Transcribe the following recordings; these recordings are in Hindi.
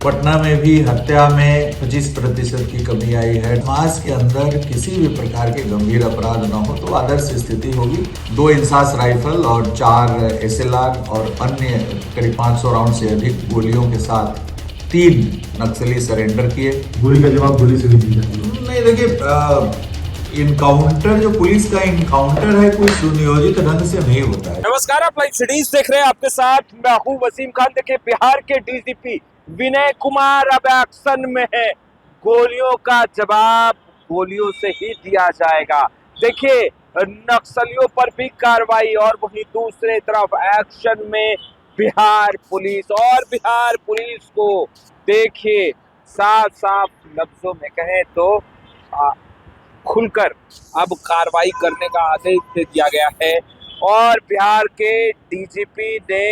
पटना में भी हत्या में 25% की कमी आई है। समाज के अंदर किसी भी प्रकार के गंभीर अपराध न हो तो आदर्श स्थिति होगी। 2 इंसास राइफल और 4 SLR और अन्य करीब 500 राउंड से अधिक गोलियों के साथ 3 नक्सली सरेंडर किए। गोली का जवाब गोली से भी दी जाती है। नहीं, देखिए इनकाउंटर जो पुलिस का इनकाउंटर है कोई सुनियोजित ढंग से नहीं होता है। नमस्कार, आप लाइव सिटीज देख रहे हैं। आपके साथ मैं हूं वसीम खान। देखिए, बिहार के DGP विनय कुमार अब एक्शन में है। गोलियों का जवाब गोलियों से ही दिया जाएगा। देखिए, नक्सलियों पर भी कार्रवाई और वहीं दूसरे तरफ एक्शन में बिहार पुलिस। और बिहार पुलिस को देखिए साफ साफ लफ्जों में कहें तो खुलकर अब कार्रवाई करने का आदेश दे दिया गया है और बिहार के DGP ने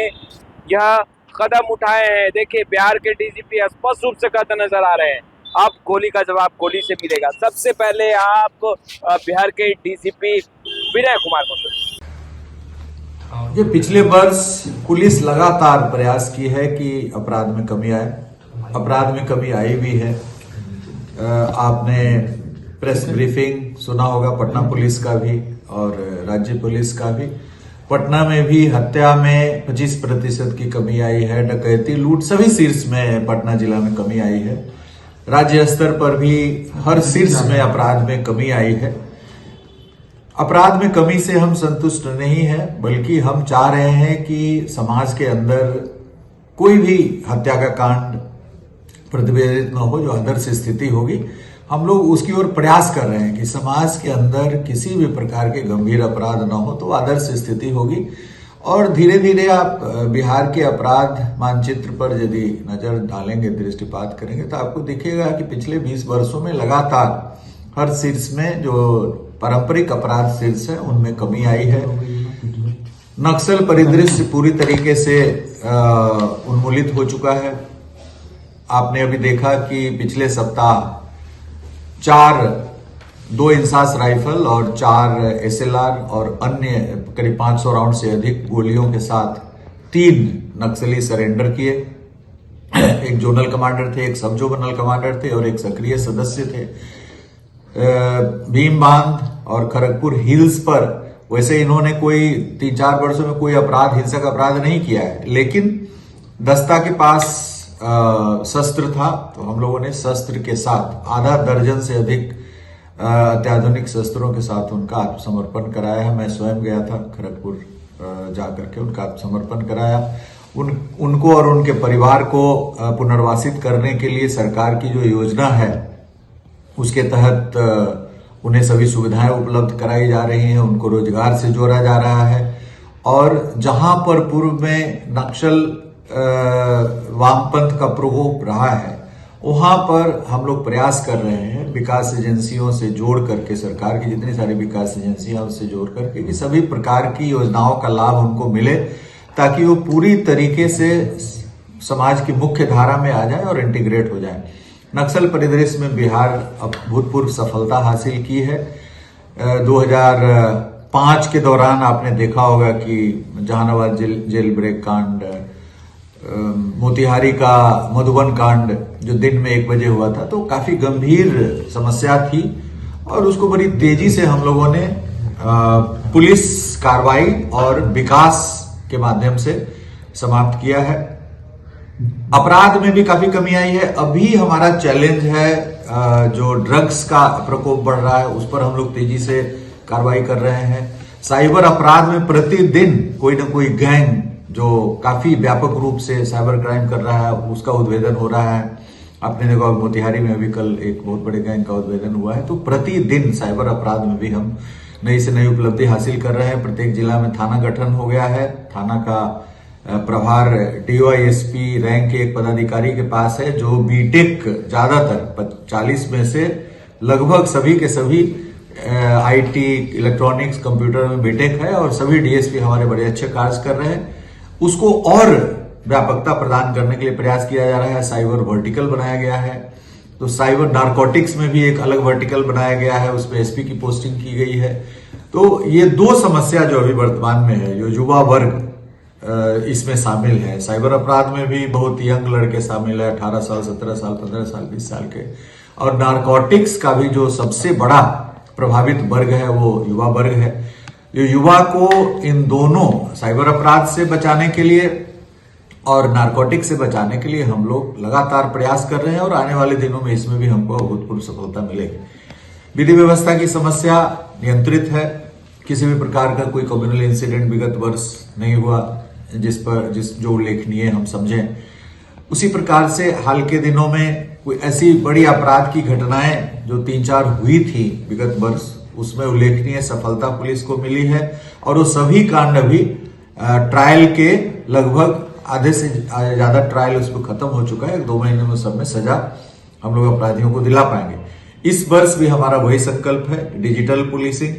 यह कदम उठाए हैं। देखिए, बिहार के DGP स्पष्ट रूप से कहते नजर आ रहे हैं, अब गोली का जवाब गोली से मिलेगा। सबसे पहले आप बिहार के DGP विनय कुमार को सुनिए। ये पिछले वर्ष पुलिस लगातार प्रयास की है कि अपराध में कमी आए। अपराध में कमी आई भी है। आपने प्रेस ब्रीफिंग सुना होगा पटना पुलिस का भी और राज्य पुलिस का भी। पटना में भी हत्या में 25% की कमी आई है। डकैती, लूट सभी शीर्ष में पटना जिला में कमी आई है। राज्य स्तर पर भी हर शीर्ष में अपराध में कमी आई है। अपराध में कमी से हम संतुष्ट नहीं है, बल्कि हम चाह रहे हैं कि समाज के अंदर कोई भी हत्या का कांड प्रतिवेदित न हो, जो आदर्श स्थिति होगी। हम लोग उसकी ओर प्रयास कर रहे हैं कि समाज के अंदर किसी भी प्रकार के गंभीर अपराध न हो तो आदर्श स्थिति होगी। और धीरे धीरे आप बिहार के अपराध मानचित्र पर यदि नजर डालेंगे, दृष्टिपात करेंगे, तो आपको दिखेगा कि पिछले 20 वर्षों में लगातार हर शीर्ष में जो पारंपरिक अपराध शीर्ष है उनमें कमी आई है। नक्सल परिदृश्य पूरी तरीके से उन्मूलित हो चुका है। आपने अभी देखा कि पिछले सप्ताह 2 इंसास राइफल और 4 SLR और अन्य करीब 500 राउंड से अधिक गोलियों के साथ 3 नक्सली सरेंडर किए। एक जोनल कमांडर थे, एक सब जोनल कमांडर थे और एक सक्रिय सदस्य थे। भीम बांध और खड़गपुर हिल्स पर वैसे इन्होंने कोई 3-4 वर्षों में कोई अपराध, हिंसक अपराध नहीं किया है, लेकिन दस्ता के पास शस्त्र था, तो हम लोगों ने शस्त्र के साथ आधा दर्जन से अधिक अत्याधुनिक शस्त्रों के साथ उनका आत्मसमर्पण कराया है। मैं स्वयं गया था खड़गपुर जाकर के उनका आत्मसमर्पण कराया। उनको और उनके परिवार को पुनर्वासित करने के लिए सरकार की जो योजना है उसके तहत उन्हें सभी सुविधाएं उपलब्ध कराई जा रही हैं। उनको रोजगार से जोड़ा जा रहा है और जहां पर पूर्व में नक्सल वामपंथ का प्रकोप रहा है, वहां पर हम लोग प्रयास कर रहे हैं विकास एजेंसियों से जोड़ करके, सरकार की जितनी सारी विकास एजेंसियां उससे जोड़ करके कि सभी प्रकार की योजनाओं का लाभ उनको मिले, ताकि वो पूरी तरीके से समाज की मुख्य धारा में आ जाए और इंटीग्रेट हो जाए। नक्सल परिदृश्य में बिहार अभूतपूर्व सफलता हासिल की है। 2005 के दौरान आपने देखा होगा कि जहानाबाद जेल ब्रेक कांड, मोतिहारी का मधुबन कांड जो दिन में 1 बजे हुआ था, तो काफी गंभीर समस्या थी और उसको बड़ी तेजी से हम लोगों ने पुलिस कार्रवाई और विकास के माध्यम से समाप्त किया है। अपराध में भी काफी कमी आई है। अभी हमारा चैलेंज है जो ड्रग्स का प्रकोप बढ़ रहा है, उस पर हम लोग तेजी से कार्रवाई कर रहे हैं। साइबर अपराध में प्रतिदिन कोई ना कोई गैंग जो काफी व्यापक रूप से साइबर क्राइम कर रहा है, उसका उद्भेदन हो रहा है। आपने देखा मोतिहारी में अभी कल एक बहुत बड़े गैंग का उद्भेदन हुआ है। तो प्रतिदिन साइबर अपराध में भी हम नई से नई उपलब्धि हासिल कर रहे हैं। प्रत्येक जिला में थाना गठन हो गया है। थाना का प्रभार DOISP रैंक के एक पदाधिकारी के पास है, जो बीटेक ज्यादातर 40 में से लगभग सभी के सभी IT, इलेक्ट्रॉनिक्स, कंप्यूटर में बीटेक है और सभी DSP हमारे बड़े अच्छे कार्य कर रहे हैं। उसको और व्यापकता प्रदान करने के लिए प्रयास किया जा रहा है। साइबर वर्टिकल बनाया गया है। तो साइबर नारकोटिक्स में भी एक अलग वर्टिकल बनाया गया है, उसमें SP की पोस्टिंग की गई है। तो ये 2 समस्या जो अभी वर्तमान में है, जो युवा वर्ग इसमें शामिल है। साइबर अपराध में भी बहुत यंग लड़के शामिल है, 18 साल, 17 साल, 15 साल, 20 साल के। और नारकोटिक्स का भी जो सबसे बड़ा प्रभावित वर्ग है वो युवा वर्ग है। जो युवा को इन दोनों साइबर अपराध से बचाने के लिए और नारकोटिक से बचाने के लिए हम लोग लगातार प्रयास कर रहे हैं और आने वाले दिनों में इसमें भी हमको अभूतपूर्व सफलता मिलेगी। विधि व्यवस्था की समस्या नियंत्रित है। किसी भी प्रकार का कोई कम्युनल इंसिडेंट विगत वर्ष नहीं हुआ जो उल्लेखनीय हम समझें। उसी प्रकार से हाल के दिनों में कोई ऐसी बड़ी अपराध की घटनाएं जो 3-4 हुई थी विगत वर्ष, उसमें उल्लेखनीय सफलता पुलिस को मिली है और वो सभी कांड अभी ट्रायल के लगभग आधे से ज्यादा ट्रायल उस पर खत्म हो चुका है। 1-2 महीने में सब में सजा हम लोग अपराधियों को दिला पाएंगे। इस वर्ष भी हमारा वही संकल्प है, डिजिटल पुलिसिंग,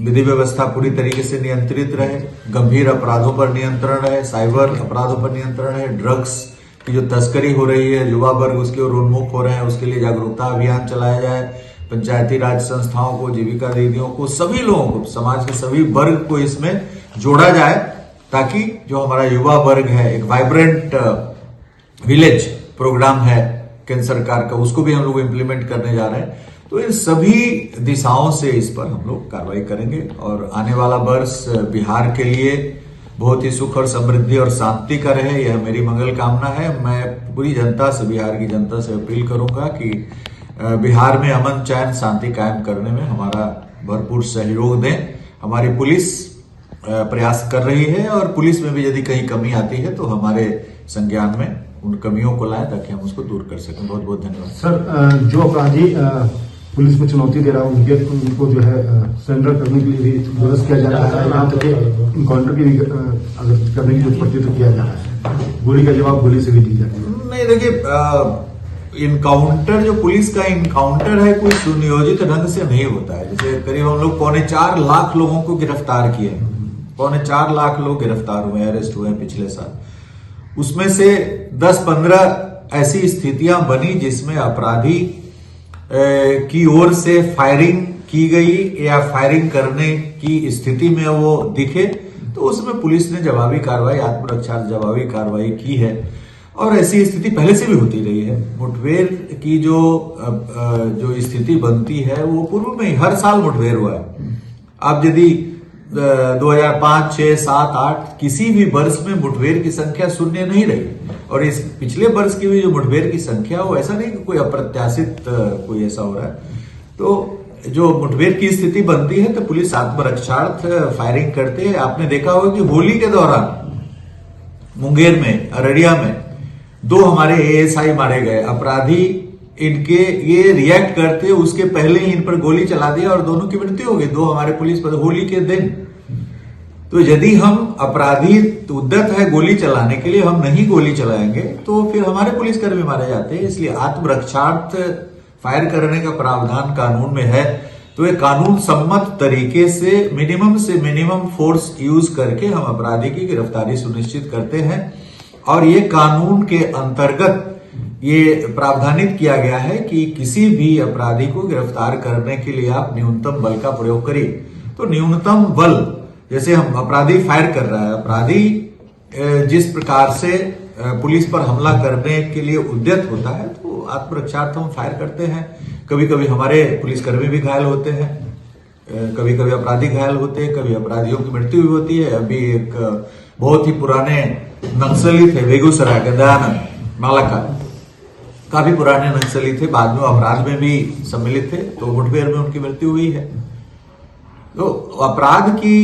विधि व्यवस्था पूरी तरीके से नियंत्रित रहे, गंभीर अपराधों पर नियंत्रण रहे, साइबर अपराधों पर नियंत्रण रहे, ड्रग्स की जो तस्करी हो रही है, युवा वर्ग उसके ओर उन्मुख हो रहे हैं, उसके लिए जागरूकता अभियान चलाया जाए। पंचायती राज संस्थाओं को, जीविका दीदियों को, सभी लोगों को, समाज के सभी वर्ग को इसमें जोड़ा जाए ताकि जो हमारा युवा वर्ग है, एक वाइब्रेंट विलेज प्रोग्राम है केंद्र सरकार का, उसको भी हम लोग इम्प्लीमेंट करने जा रहे हैं। तो इन सभी दिशाओं से इस पर हम लोग कार्रवाई करेंगे और आने वाला वर्ष बिहार के लिए बहुत ही सुख और समृद्धि और शांति का रहे, यह मेरी मंगल कामना है। मैं पूरी जनता से, बिहार की जनता से अपील करूंगा कि बिहार में अमन, चैन, शांति कायम करने में हमारा भरपूर सहयोग दें। हमारी पुलिस प्रयास कर रही है और पुलिस में भी यदि कहीं कमी आती है तो हमारे संज्ञान में उन कमियों को लाएं ताकि हम उसको दूर कर सकें। बहुत बहुत धन्यवाद। सर, जो अपराधी पुलिस में चुनौती दे रहा है उनको जो है सरेंडर करने के लिए भी विरोध किया जा रहा है, यहाँ तक इनकाउंटर की भी अगर करने की जरूरत पड़ती है तो किया जा रहा है। गोली का जवाब गोली से भी दी जाती है। नहीं, देखिए, इनकाउंटर जो पुलिस का इनकाउंटर है कोई सुनियोजित ढंग से नहीं होता है। जैसे करीब हम लोग 4.25 लाख लोगों को गिरफ्तार किए, 4.25 लाख लोग गिरफ्तार हुए, अरेस्ट हुए पिछले साल। उसमें से 10-15 ऐसी स्थितियां बनी जिसमें अपराधी की ओर से फायरिंग की गई या फायरिंग करने की स्थिति में वो दिखे, तो उसमें पुलिस ने जवाबी कार्रवाई, आत्मरक्षा जवाबी कार्रवाई की है। और ऐसी स्थिति पहले से भी होती रही है। मुठभेड़ की जो स्थिति बनती है वो पूर्व में ही हर साल मुठभेड़ हुआ है। अब यदि 2005, 6, 7, 8 किसी भी वर्ष में मुठभेड़ की संख्या शून्य नहीं रही और इस पिछले वर्ष की भी जो मुठभेड़ की संख्या वो ऐसा नहीं कि कोई अप्रत्याशित कोई ऐसा हो रहा है। तो जो मुठभेड़ की स्थिति बनती है तो पुलिस आत्मरक्षार्थ फायरिंग करते हैं। आपने देखा होगा कि होली के दौरान मुंगेर में, अररिया में 2 हमारे ASI मारे गए। अपराधी इनके ये रिएक्ट करते उसके पहले ही इन पर गोली चला दिया और दोनों की मृत्यु हो गई, 2 हमारे पुलिस पर होली के दिन। तो यदि हम अपराधी उद्यत है गोली चलाने के लिए, हम नहीं गोली चलाएंगे तो फिर हमारे पुलिसकर्मी मारे जाते हैं। इसलिए आत्मरक्षार्थ फायर करने का प्रावधान कानून में है। तो ये कानून सम्मत तरीके से मिनिमम फोर्स यूज करके हम अपराधी की गिरफ्तारी सुनिश्चित करते हैं। और ये कानून के अंतर्गत ये प्रावधानित किया गया है कि किसी भी अपराधी को गिरफ्तार करने के लिए आप न्यूनतम बल का प्रयोग करिए। तो न्यूनतम बल, जैसे हम अपराधी फायर कर रहा है, अपराधी जिस प्रकार से पुलिस पर हमला करने के लिए उद्यत होता है तो आत्मरक्षार्थ हम फायर करते हैं। कभी कभी हमारे पुलिसकर्मी भी घायल होते हैं, कभी कभी अपराधी घायल होते हैं, कभी अपराधियों की मृत्यु भी होती है। अभी एक बहुत ही पुराने नक्सली थे बेगूसराय के, दयानंद मालाका, काफी पुराने नक्सली थे, बाद में अपराध में भी सम्मिलित थे, तो मुठभेड़ में उनकी मृत्यु हुई है। तो अपराध की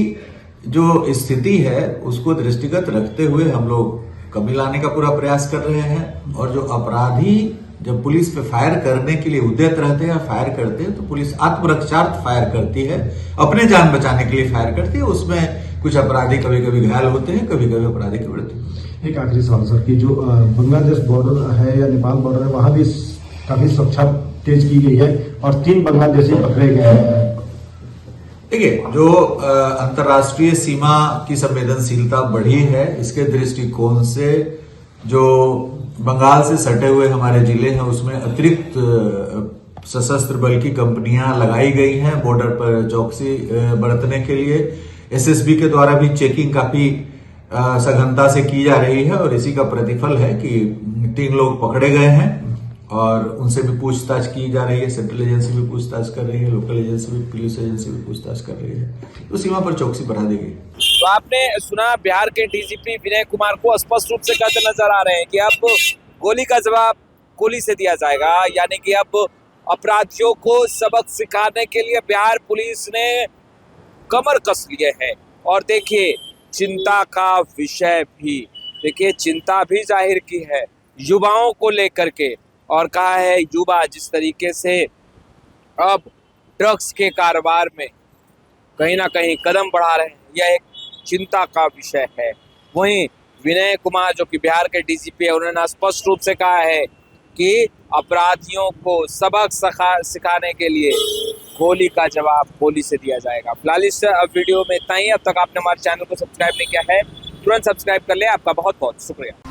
जो स्थिति है उसको दृष्टिगत रखते हुए हम लोग कमी लाने का पूरा प्रयास कर रहे हैं। और जो अपराधी जब पुलिस पे फायर करने के लिए उद्यत रहते हैं, फायर करते हैं, तो पुलिस आत्मरक्षार्थ फायर करती है, अपने जान बचाने के लिए फायर करती है। उसमें कुछ अपराधी कभी कभी घायल होते हैं, कभी कभी अपराधी की मृत्यु। एक आखिरी सवाल सर, कि जो बांग्लादेश बॉर्डर है या नेपाल बॉर्डर है, वहां भी काफी सुरक्षा तेज की गई है और 3 बांग्लादेशी पकड़े गए हैं। देखिए, जो अंतर्राष्ट्रीय सीमा की संवेदनशीलता बढ़ी है, इसके दृष्टिकोण से जो बंगाल से सटे हुए हमारे जिले हैं उसमें अतिरिक्त सशस्त्र बल की कंपनियां लगाई गई हैं बॉर्डर पर चौकसी बरतने के लिए। SSB के द्वारा भी चेकिंग काफी सघनता से की जा रही है और इसी का प्रतिफल है कि 3 लोग पकड़े गए हैं और उनसे भी पूछताछ की जा रही है। सेंट्रल एजेंसी भी पूछताछ कर रही है, लोकल एजेंसी भी, पुलिस एजेंसी भी पूछताछ कर रही है, तो सीमा पर चौकसी बढ़ा दी गई। तो आपने सुना बिहार के डीजीपी विनय कुमार को स्पष्ट रूप से कहते नजर आ रहे हैं कि अब गोली का जवाब गोली से दिया जाएगा, यानी कि अब अपराधियों को सबक सिखाने के लिए बिहार पुलिस ने कमर कस लिए है। और देखिए चिंता का विषय भी, देखिए चिंता भी जाहिर की है युवाओं को लेकर के, और कहा है युवा जिस तरीके से अब ड्रग्स के कारोबार में कहीं ना कहीं कदम बढ़ा रहे हैं, यह एक चिंता का विषय है। वहीं विनय कुमार जो कि बिहार के डीजीपी है, उन्होंने स्पष्ट रूप से कहा है कि अपराधियों को सबक सिखाने के लिए गोली का जवाब गोली से दिया जाएगा। फिलहाल इस वीडियो में इतना ही। अब तक आपने हमारे चैनल को सब्सक्राइब नहीं किया है, तुरंत सब्सक्राइब कर ले। आपका बहुत बहुत शुक्रिया।